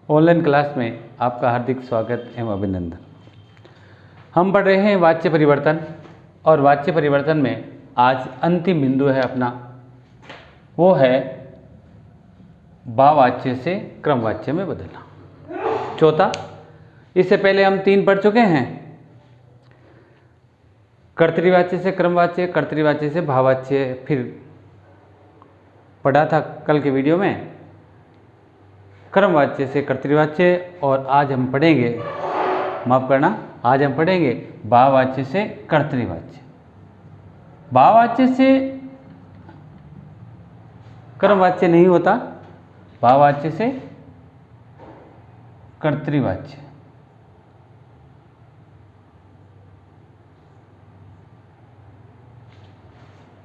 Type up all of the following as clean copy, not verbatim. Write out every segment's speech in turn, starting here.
Online class में आपका हार्दिक स्वागत एवं अभिनंदन। हम पढ़ रहे हैं वाच्य परिवर्तन और वाच्य परिवर्तन में आज अंतिम बिंदु है अपना, वो है भाववाच्य से क्रमवाच्य में बदलना। चौथा, इससे पहले हम 3 पढ़ चुके हैं, कर्तृवाच्य से क्रमवाच्य, कर्तृवाच्य से भाववाच्य, फिर पढ़ा था कल के वीडियो में क्रमवाच्य से कर्तृवाच्य, और आज हम पढ़ेंगे, माफ करना, आज हम पढ़ेंगे भाववाच्य से कर्तृवाच्य। भाववाच्य से क्रमवाच्य नहीं होता, भाववाच्य से कर्तृवाच्य।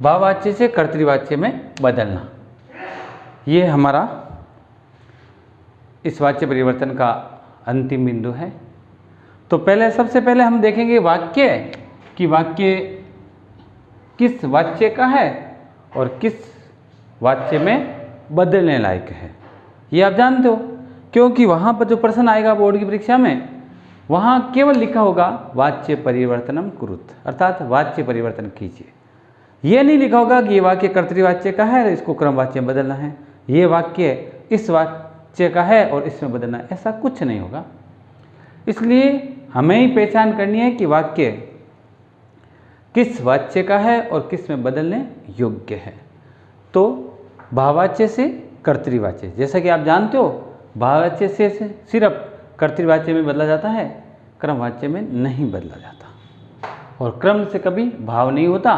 भाववाच्य से कर्तृवाच्य में बदलना, ये हमारा इस वाच्य परिवर्तन का अंतिम बिंदु है। तो सबसे पहले हम देखेंगे वाक्य कि वाक्य किस वाच्य का है और किस वाच्य में बदलने लायक है। ये आप जानते हो, क्योंकि वहाँ पर जो प्रश्न आएगा बोर्ड की परीक्षा में, वहाँ केवल लिखा होगा वाच्य परिवर्तनम कुरुत, अर्थात वाच्य परिवर्तन कीजिए। ये नहीं लिखा होगा कि ये वाक्य कर्तृवाच्य का है, इसको क्रमवाच्य में बदलना है, ये वाक्य इस वाच्य का है और इसमें बदलना है, ऐसा कुछ नहीं होगा। इसलिए हमें ही पहचान करनी है कि वाक्य किस वाच्य का है और किस में बदलने योग्य है। तो भाववाच्य से कर्तृवाच्य, जैसा कि आप जानते हो, भाववाच्य से सिर्फ कर्तृवाच्य में बदला जाता है, क्रमवाच्य में नहीं बदला जाता। और क्रम से कभी भाव नहीं होता,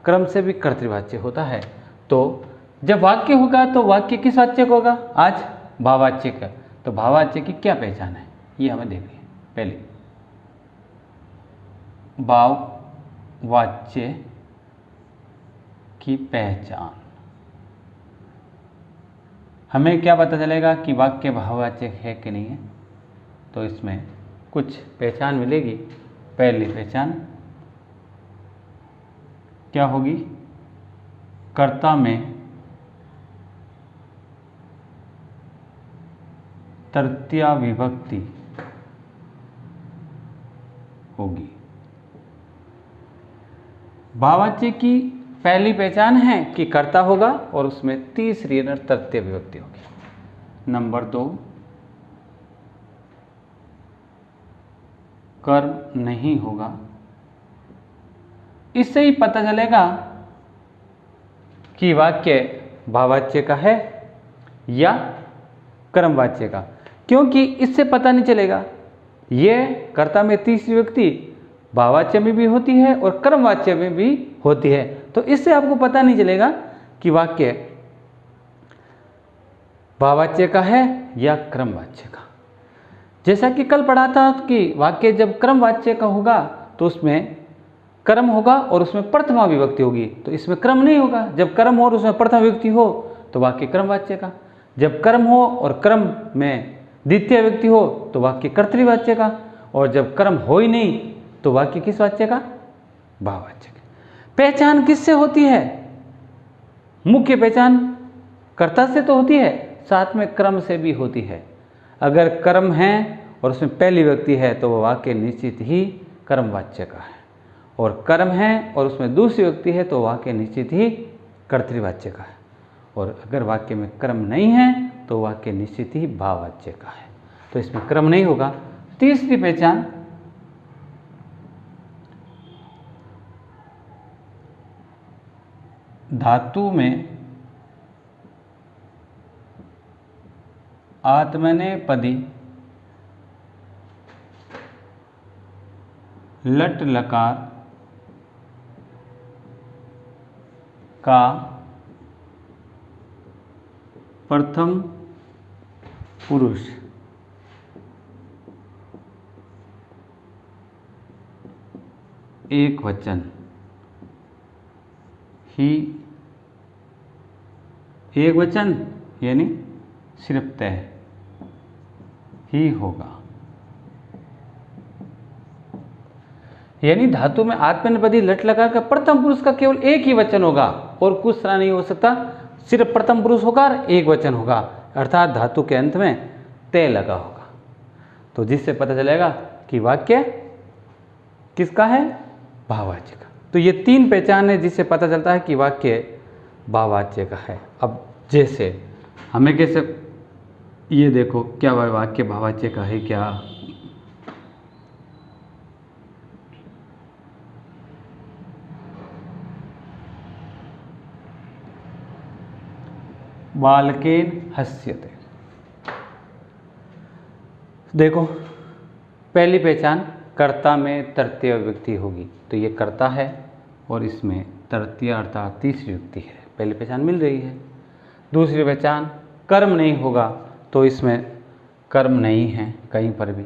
क्रम से भी कर्तृवाच्य होता है। तो जब वाक्य होगा तो वाक्य किस वाच्य का होगा? आज भाववाच्य का। तो भाववाच्य की क्या पहचान है, ये हमें देखिए। पहले भाववाच्य की पहचान, हमें क्या पता चलेगा कि वाक्य भाववाच्य है कि नहीं है? तो इसमें कुछ पहचान मिलेगी। पहली पहचान क्या होगी? कर्ता में तृतीया विभक्ति होगी। भाववाच्य की पहली पहचान है कि कर्ता होगा और उसमें तीसरी तृतीय विभक्ति होगी। नंबर 2, कर्म नहीं होगा। इससे ही पता चलेगा कि वाक्य भाववाच्य का है या क्रमवाच्य का, क्योंकि इससे पता नहीं चलेगा। ये कर्ता में तीसरी विभक्ति भाववाच्य में भी होती है और क्रमवाच्य में भी होती है, तो इससे आपको पता नहीं चलेगा कि वाक्य भाववाच्य का है या क्रमवाच्य का। जैसा कि कल पढ़ा था कि वाक्य जब क्रमवाच्य का होगा तो उसमें कर्म होगा और उसमें प्रथमा विभक्ति होगी, तो इसमें क्रम नहीं होगा। जब कर्म हो और उसमें प्रथमा विभक्ति हो तो वाक्य क्रमवाच्य का। जब कर्म हो और क्रम में द्वितीय विभक्ति हो तो वाक्य कर्तृवाच्य का, और जब कर्म हो ही नहीं तो वाक्य किस वाच्य का? भाववाच्य का। पहचान किससे होती है? मुख्य पहचान कर्ता से तो होती है, साथ में क्रम से भी होती है। अगर कर्म है और उसमें पहली विभक्ति है तो वह वाक्य निश्चित ही कर्मवाच्य का है, और कर्म है और उसमें दूसरी विभक्ति है तो वाक्य निश्चित ही कर्तृवाच्य का है, और अगर वाक्य में क्रम नहीं है तो वाक्य निश्चित ही भाववाच्य का है। तो इसमें क्रम नहीं होगा। तीसरी पहचान, धातु में आत्मनेपदी लट लकार का प्रथम पुरुष एक वचन ही, एक वचन यानी सिर्फ तय ही होगा। यानी धातु में आत्मनेपदी लट लकार का प्रथम पुरुष का केवल एक ही वचन होगा और कुछ तरह नहीं हो सकता। सिर्फ प्रथम पुरुष होगा और एक वचन होगा, अर्थात धातु के अंत में ते लगा होगा, तो जिससे पता चलेगा कि वाक्य किसका है, भाववाच्य का। तो ये 3 पहचान है जिससे पता चलता है कि वाक्य भाववाच्य का है। अब जैसे हमें कैसे, ये देखो क्या वाक्य भाववाच्य का है क्या, बालकेन हस्यते। देखो पहली पहचान कर्ता में तृतीय विभक्ति होगी, तो ये कर्ता है और इसमें तृतीय अर्थात तीसरी विभक्ति है, पहली पहचान मिल रही है। दूसरी पहचान कर्म नहीं होगा, तो इसमें कर्म नहीं है कहीं पर भी।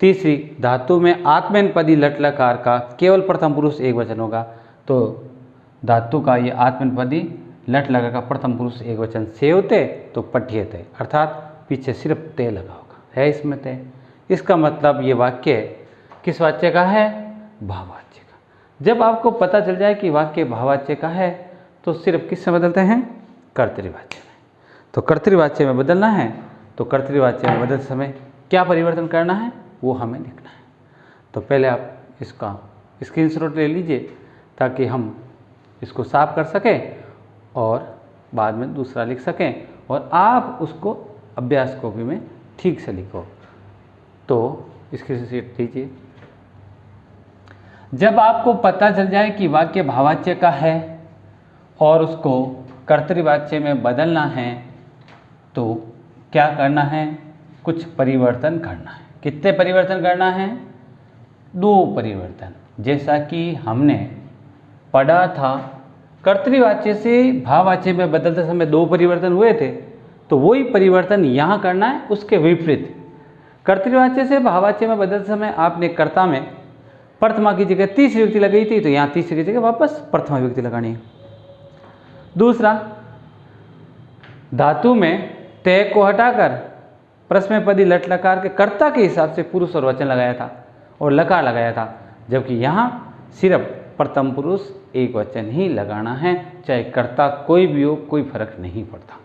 तीसरी धातु में आत्मनेपदी लट लकार का केवल प्रथम पुरुष एक वचन होगा, तो धातु का ये आत्मनेपदी लट लगा का प्रथम पुरुष एक वचन सेवते तो पठ्यते, अर्थात पीछे सिर्फ ते लगा होगा, है इसमें ते। इसका मतलब ये वाक्य किस वाच्य का है, भाववाच्य का। जब आपको पता चल जाए कि वाक्य भाववाच्य का है तो सिर्फ किस से बदलते हैं, कर्तृवाच्य में। तो कर्तृवाच्य में बदलना है, तो कर्तृवाच्य में बदलते समय क्या परिवर्तन करना है वो हमें लिखना है। तो पहले आप इसका स्क्रीनशॉट ले लीजिए ताकि हम इसको साफ कर सकें और बाद में दूसरा लिख सकें, और आप उसको अभ्यास कॉपी में ठीक से लिखो। तो स्क्रीनशॉट लीजिए। जब आपको पता चल जाए कि वाक्य भाववाच्य का है और उसको कर्तृवाच्य में बदलना है, तो क्या करना है, कुछ परिवर्तन करना है। कितने परिवर्तन करना है, 2 परिवर्तन। जैसा कि हमने पढ़ा था, कर्तृवाच्य से भाववाच्य में बदलते समय 2 परिवर्तन हुए थे, तो वही परिवर्तन यहाँ करना है, उसके विपरीत। कर्तृवाच्य से भाववाच्य में बदलते समय आपने कर्ता में प्रथमा की जगह तीसरी विभक्ति लगाई थी, तो यहाँ तीसरी की जगह वापस प्रथमा विभक्ति लगानी है। दूसरा, धातु में ते को हटाकर प्रश्नपदी लट लकार के कर्ता के हिसाब से पुरुष और वचन लगाया था और लकार लगाया था, जबकि यहाँ सिर्फ प्रथम पुरुष एक वचन ही लगाना है, चाहे कर्ता कोई भी हो, कोई फर्क नहीं पड़ता।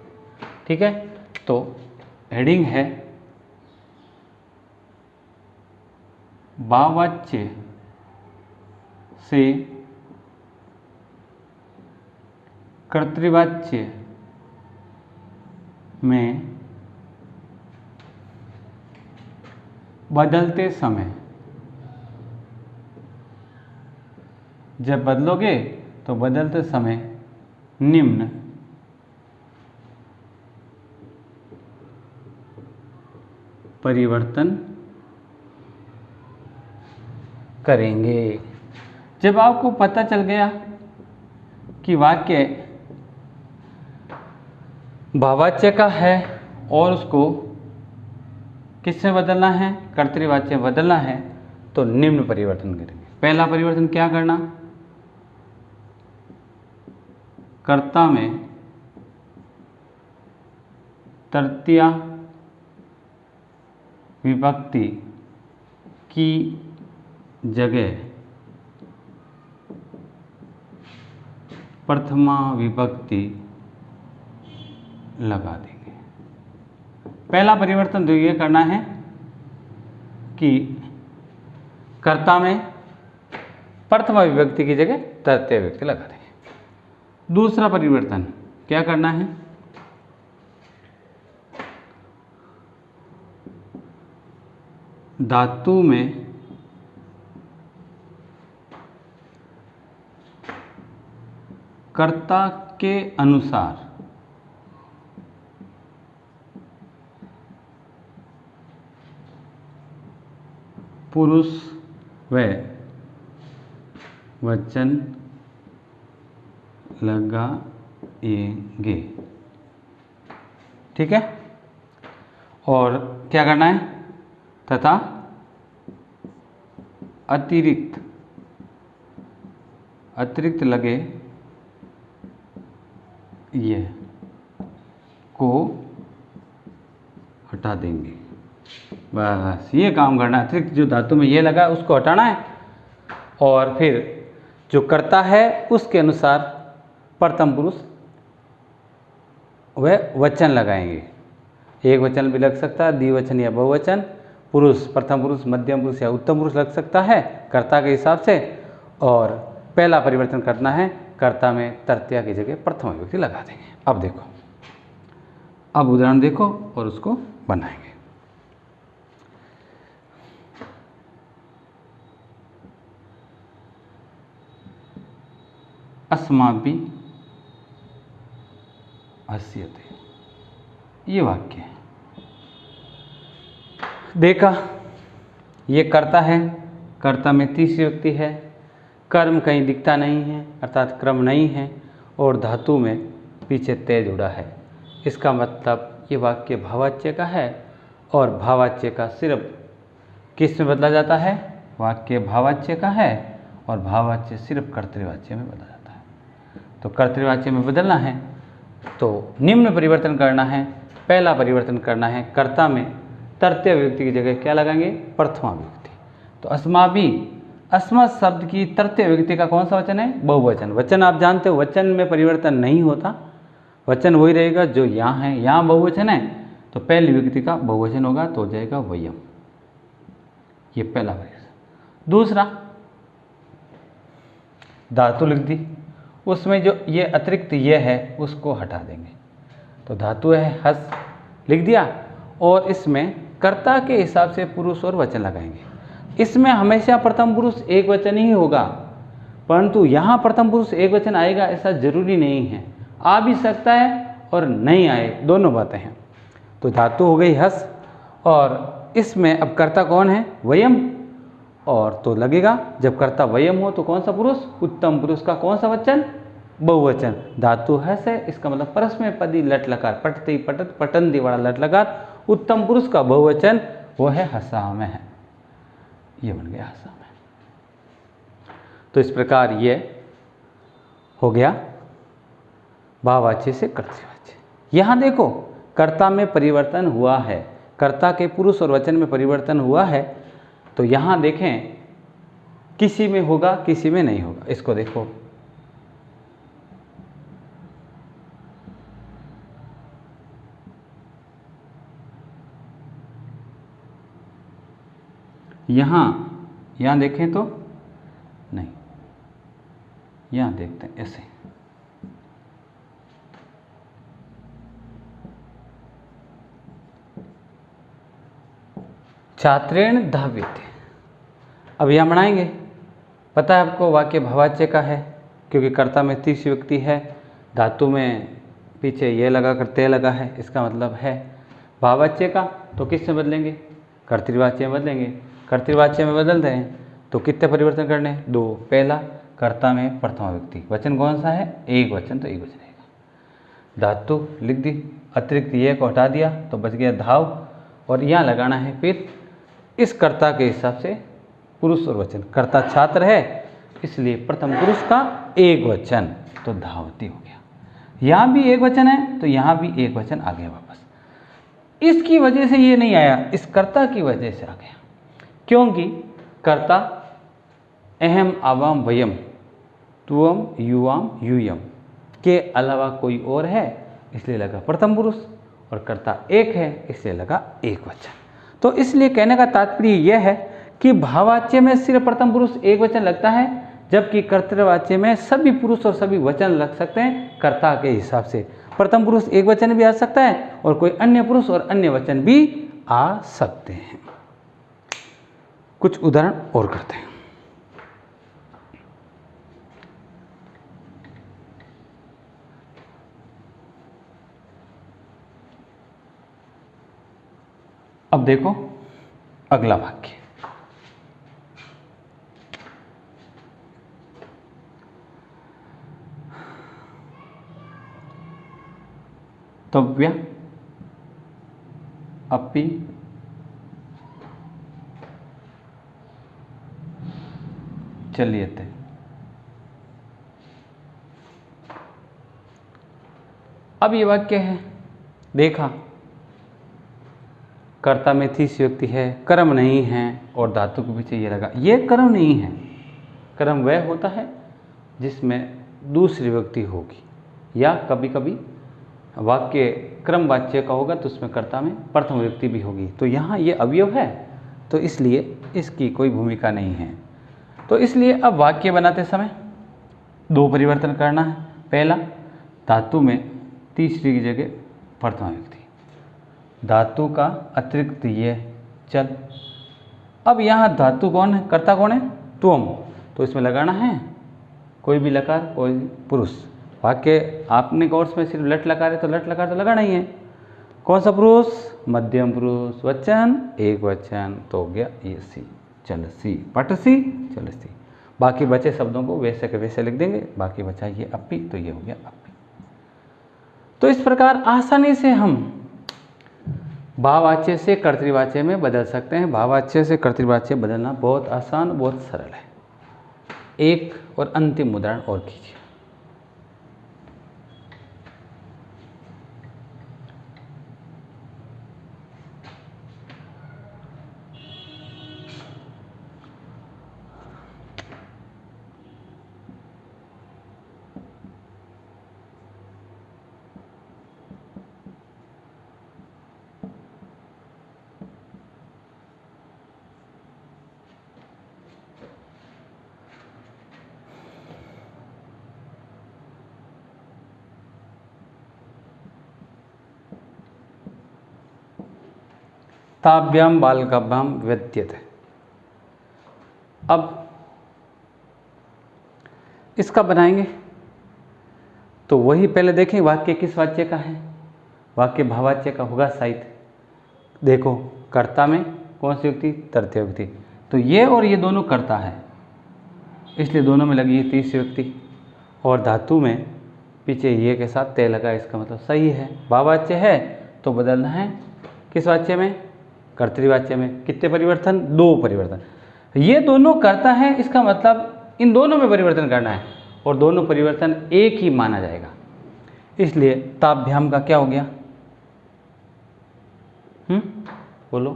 ठीक है, तो हेडिंग है भाववाच्य से कर्तृवाच्य में बदलते समय, जब बदलोगे तो बदलते समय निम्न परिवर्तन करेंगे। जब आपको पता चल गया कि वाक्य भाववाच्य का है और उसको किससे बदलना है, कर्तृवाच्य में बदलना है, तो निम्न परिवर्तन करेंगे। पहला परिवर्तन क्या करना, कर्ता में तृतीय विभक्ति की जगह प्रथमा विभक्ति लगा देंगे। पहला परिवर्तन तो ये करना है कि कर्ता में प्रथमा विभक्ति की जगह तृतीय विभक्ति लगा देंगे। दूसरा परिवर्तन क्या करना है, धातु में कर्ता के अनुसार पुरुष व वचन लगाएंगे। ठीक है, और क्या करना है, तथा अतिरिक्त लगे ये को हटा देंगे। बस ये काम करना है। अतिरिक्त जो धातु में ये लगा उसको हटाना है, और फिर जो कर्ता है उसके अनुसार प्रथम पुरुष वह वचन लगाएंगे। एक वचन भी लग सकता है, द्विवचन या बहुवचन, पुरुष, प्रथम पुरुष, मध्यम पुरुष या उत्तम पुरुष लग सकता है कर्ता के हिसाब से। और पहला परिवर्तन करना है, कर्ता में तृतीया की जगह प्रथम विभक्ति लगा देंगे। अब देखो, अब उदाहरण देखो और उसको बनाएंगे। अस्माभिः हस्यते, ये वाक्य है। देखा, ये कर्ता है, कर्ता में तीसरी व्यक्ति है, कर्म कहीं दिखता नहीं है अर्थात क्रम नहीं है, और धातु में पीछे ते जुड़ा है। इसका मतलब ये वाक्य भाववाच्य का है, और भाववाच्य का सिर्फ किस में बदला जाता है? वाक्य भाववाच्य का है और भाववाच्य सिर्फ कर्तृवाच्य में बदला जाता है। तो कर्तृवाच्य में बदलना है तो निम्न परिवर्तन करना है। पहला परिवर्तन करना है, कर्ता में तृतीय विभक्ति की जगह क्या लगाएंगे? प्रथमा विभक्ति। तो अस्माभिः, अस्मत् शब्द की तृतीय विभक्ति का कौन सा वचन है? बहुवचन। वचन आप जानते हो, वचन में परिवर्तन नहीं होता, वचन वही रहेगा जो यहाँ है। यहाँ बहुवचन है तो पहली विभक्ति का बहुवचन होगा तो हो जाएगा वयम्, ये पहला परिवर्तन। दूसरा, धातु लिख दी, उसमें जो ये अतिरिक्त ये है उसको हटा देंगे। तो धातु है हस, लिख दिया, और इसमें कर्ता के हिसाब से पुरुष और वचन लगाएंगे। इसमें हमेशा प्रथम पुरुष एक वचन ही होगा, परंतु यहाँ प्रथम पुरुष एक वचन आएगा ऐसा जरूरी नहीं है, आ भी सकता है और नहीं आए, दोनों बातें हैं। तो धातु हो गई हस, और इसमें अब कर्ता कौन है? वयम्, और तो लगेगा जब कर्ता वयम् हो तो कौन सा पुरुष? उत्तम पुरुष का कौन सा वचन? बहुवचन। धातु हस है, इसका मतलब परस्मैपदी लट लकार, पटती पटत पटंदी वाला लट लकार, उत्तम पुरुष का बहुवचन वो है हसामः है, ये बन गया हसामः। तो इस प्रकार ये हो गया भाववाच्य से कर्तृवाच्य। यहाँ देखो, कर्ता में परिवर्तन हुआ है, कर्ता के पुरुष और वचन में परिवर्तन हुआ है, तो यहाँ देखें किसी में होगा किसी में नहीं होगा। इसको देखो, यहाँ देखें तो नहीं, यहाँ देखते हैं ऐसे, छात्रेण धाव्यते। अब यहाँ बनाएंगे, पता है आपको वाक्य भाववाच्य का है क्योंकि कर्ता में तीसरी व्यक्ति है, धातु में पीछे ये लगा कर ते लगा है, इसका मतलब है भाववाच्य का। तो किस में बदलेंगे? कर्तृवाच्य में बदलेंगे। कर्तृवाच्य में बदल दें तो कितने परिवर्तन करने हैं? 2। पहला, कर्ता में प्रथमा व्यक्ति, वचन कौन सा है? एक वचन, तो एक वचन रहेगा। धातु लिख दी, अतिरिक्त ये को हटा दिया तो बच गया धाव, और यहाँ लगाना है फिर इस कर्ता के हिसाब से पुरुष और वचन। कर्ता छात्र है इसलिए प्रथम पुरुष का एक वचन, तो धावती हो गया। यहाँ भी एक वचन है तो यहाँ भी एक वचन आ गया वापस। इसकी वजह से ये नहीं आया, इस कर्ता की वजह से आ गया, क्योंकि कर्ता अहम आवाम वयम तुअम युवाम यूयम के अलावा कोई और है इसलिए लगा प्रथम पुरुष, और कर्ता एक है इसलिए लगा एक वचन। तो इसलिए कहने का तात्पर्य यह है कि भाववाच्य में सिर्फ प्रथम पुरुष एक वचन लगता है, जबकि कर्तृवाच्य में सभी पुरुष और सभी वचन लग सकते हैं कर्ता के हिसाब से। प्रथम पुरुष एक वचन भी आ सकता है और कोई अन्य पुरुष और अन्य वचन भी आ सकते हैं। कुछ उदाहरण और करते हैं। अब देखो अगला वाक्य, तव्य अपि चलियते। अब ये वाक्य है, देखा कर्ता में तीसरी व्यक्ति है, कर्म नहीं है, और धातु के पीछे ये लगा। ये कर्म नहीं है, कर्म वह होता है जिसमें दूसरी व्यक्ति होगी, या कभी कभी वाक्य क्रम वाच्य का होगा तो उसमें कर्ता में प्रथम विभक्ति भी होगी। तो यहाँ ये अवयव है तो इसलिए इसकी कोई भूमिका नहीं है। तो इसलिए अब वाक्य बनाते समय दो परिवर्तन करना है। पहला, धातु में तीसरी की जगह प्रथम विभक्ति, धातु का अतिरिक्त ये चल। अब यहाँ धातु कौन है, कर्ता कौन है, त्वम, तो इसमें लगाना है कोई भी लकार, कोई पुरुष। वाक्य आपने कोर्स में सिर्फ लट लकार है तो लट लकार तो लगाना ही है। कौन सा पुरुष, मध्यम पुरुष, वचन एक वचन, तो हो गया ये सी, चलसी, पटसी, चलसी। बाकी बचे शब्दों को वैसे के वैसे लिख देंगे, बाकी बचा ये अपी, तो ये हो गया अपी। तो इस प्रकार आसानी से हम भाववाच्य से कर्तृवाच्य में बदल सकते हैं। भाववाच्य से कर्तृवाच्य बदलना बहुत आसान, बहुत सरल है। एक और अंतिम उदाहरण और कीजिए। ताभ्याम बालकाभ्याम व्यत्यते। अब इसका बनाएंगे तो वही पहले देखें वाक्य किस वाच्य का है। वाक्य भाववाच्य का होगा साहित्य। देखो कर्ता में कौन सी युक्ति, तृतीय युक्ति, तो ये और ये दोनों कर्ता है इसलिए दोनों में लगी है तीसरी युक्ति। और धातु में पीछे ये के साथ ते लगा, इसका मतलब सही है। भाववाच्य है तो बदलना है किस वाच्य में, कर्तृवाच्य में। कितने परिवर्तन, दो परिवर्तन। ये दोनों कर्ता है, इसका मतलब इन दोनों में परिवर्तन करना है और दोनों परिवर्तन एक ही माना जाएगा। इसलिए ताभ्याम का क्या हो गया, बोलो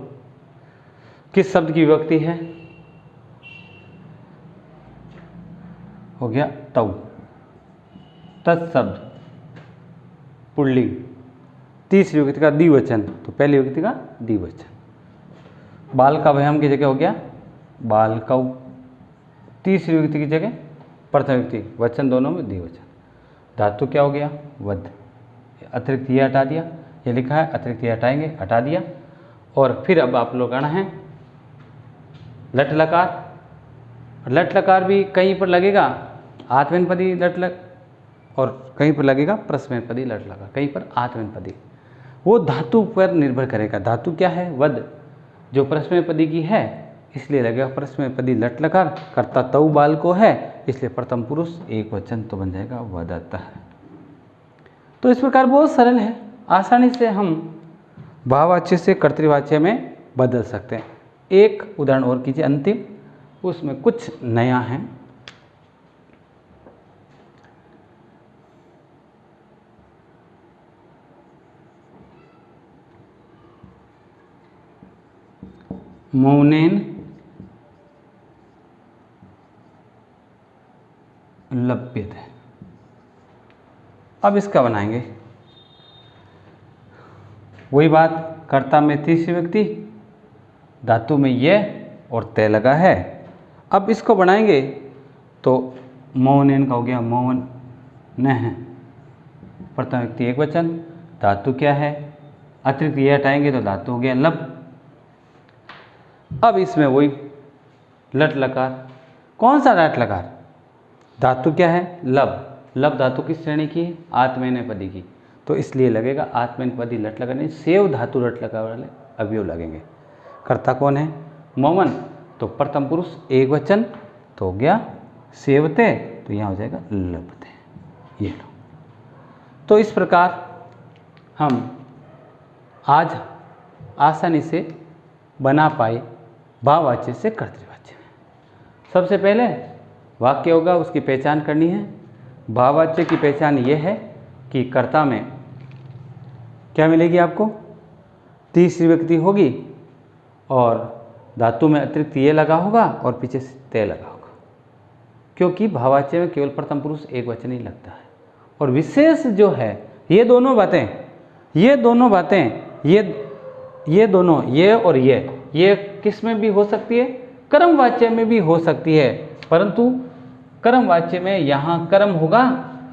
किस शब्द की विभक्ति है, हो गया तौ, तत्शब्द पुल्लिंग, तीसरी विभक्ति का द्विवचन, तो पहली विभक्ति का द्विवचन। बाल का भयाम की जगह हो गया बालकौ, तीसरी विभक्ति की जगह प्रथम विभक्ति, वचन दोनों में द्विवचन। धातु क्या हो गया, वध, अतिरिक्त ये हटा दिया, ये लिखा है अतिरिक्त ये हटाएंगे, हटा दिया। और फिर अब आप लोग आना है लट लकार। लट लकार भी कहीं पर लगेगा आत्मनेपदी लट लग, और कहीं पर लगेगा प्रश्नपदी लट लकार, कहीं पर आत्मनेपदी। वो धातु पर निर्भर करेगा। धातु क्या है, वध, जो प्रश्नपदी की है इसलिए लगेगा प्रश्नपदी लट लकार। कर्ता तौ बाल को है इसलिए प्रथम पुरुष एक वचन, तो बन जाएगा वदतः। तो इस प्रकार बहुत सरल है, आसानी से हम भाववाच्य से कर्तृवाच्य में बदल सकते हैं। एक उदाहरण और कीजिए अंतिम, उसमें कुछ नया है। मौनेन लभ्यते। अब इसका बनाएंगे वही बात, कर्ता में तीसरी व्यक्ति, धातु में ये और ते लगा है। अब इसको बनाएंगे तो मौनेन का हो गया मौन न, प्रथम व्यक्ति एक वचन, धातु क्या है, अतिरिक्त ये हटाएंगे तो धातु हो गया लब। अब इसमें वही लट लकार, कौन सा लट लकार, धातु क्या है लब। लब धातु किस श्रेणी की है, आत्मनेपदी की, तो इसलिए लगेगा आत्मनेपदी लट लकार, नहीं सेव धातु लट लकार वाले अवयव लगेंगे। कर्ता कौन है, मौमन, तो प्रथम पुरुष एक वचन, तो हो गया सेवते, तो यहाँ हो जाएगा लभते। ये लो। तो इस प्रकार हम आज आसानी से बना पाए भाववाच्य से कर्तृवाच्य में। सबसे पहले वाक्य होगा उसकी पहचान करनी है। भाववाच्य की पहचान ये है कि कर्ता में क्या मिलेगी आपको, तीसरी व्यक्ति होगी और धातु में अतिरिक्त ये लगा होगा और पीछे से ते लगा होगा, क्योंकि भाववाच्य में केवल प्रथम पुरुष एक वचन ही लगता है। और विशेष जो है ये दोनों बातें, ये दोनों बातें, ये दोनों, ये और ये किस में भी हो सकती है? कर्म वाच्य में भी हो सकती है, परंतु कर्म वाच्य में यहाँ कर्म होगा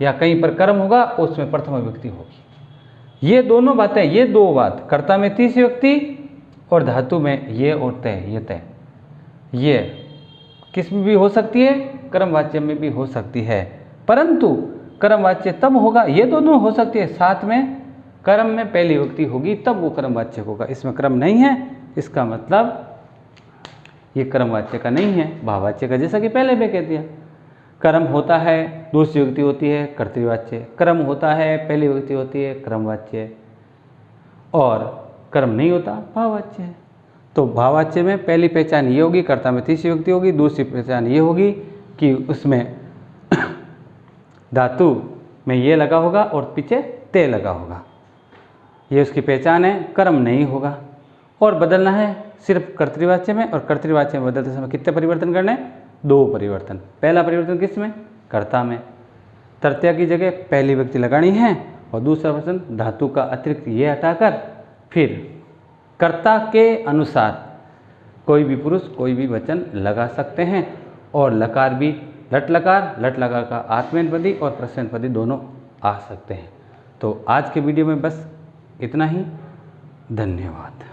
या कहीं पर कर्म होगा, उसमें प्रथम विभक्ति होगी। ये दोनों बातें, ये दो बात, कर्ता में तीसरी विभक्ति और धातु में ये और तय, ये तय, ये किस में भी हो सकती है? कर्म वाच्य में भी हो सकती है, परंतु कर्म वाच्य तब होगा, ये दोनों हो सकती है, साथ में कर्म में पहली विभक्ति होगी तब वो कर्म वाच्य होगा। इसमें कर्म नहीं है, इसका मतलब ये कर्म वाच्य का नहीं है, भाववाच्य का, जैसा कि पहले भी कह दिया। कर्म होता है, दूसरी विभक्ति होती है कर्तृवाच्य, कर्म होता है, पहली विभक्ति होती है क्रमवाच्य, और कर्म नहीं होता भाववाच्य है। तो भाववाच्य में पहली पहचान ये होगी, कर्ता में तीसरी विभक्ति होगी, दूसरी पहचान ये होगी कि उसमें धातु में ये लगा होगा और पीछे ते लगा होगा, ये उसकी पहचान है। कर्म नहीं होगा, और बदलना है सिर्फ कर्तृवाच्य में, और कर्तृवाच्य में बदलते समय कितने परिवर्तन करने हैं? 2 परिवर्तन। पहला परिवर्तन किस में? कर्ता में, तृतीया की जगह पहली विभक्ति लगानी है, और दूसरा परिवर्तन धातु का अतिरिक्त ये हटाकर फिर कर्ता के अनुसार कोई भी पुरुष कोई भी वचन लगा सकते हैं, और लकार भी लट लकार का आत्मनेपदी और प्रश्नपदी दोनों आ सकते हैं। तो आज के वीडियो में बस इतना ही। धन्यवाद।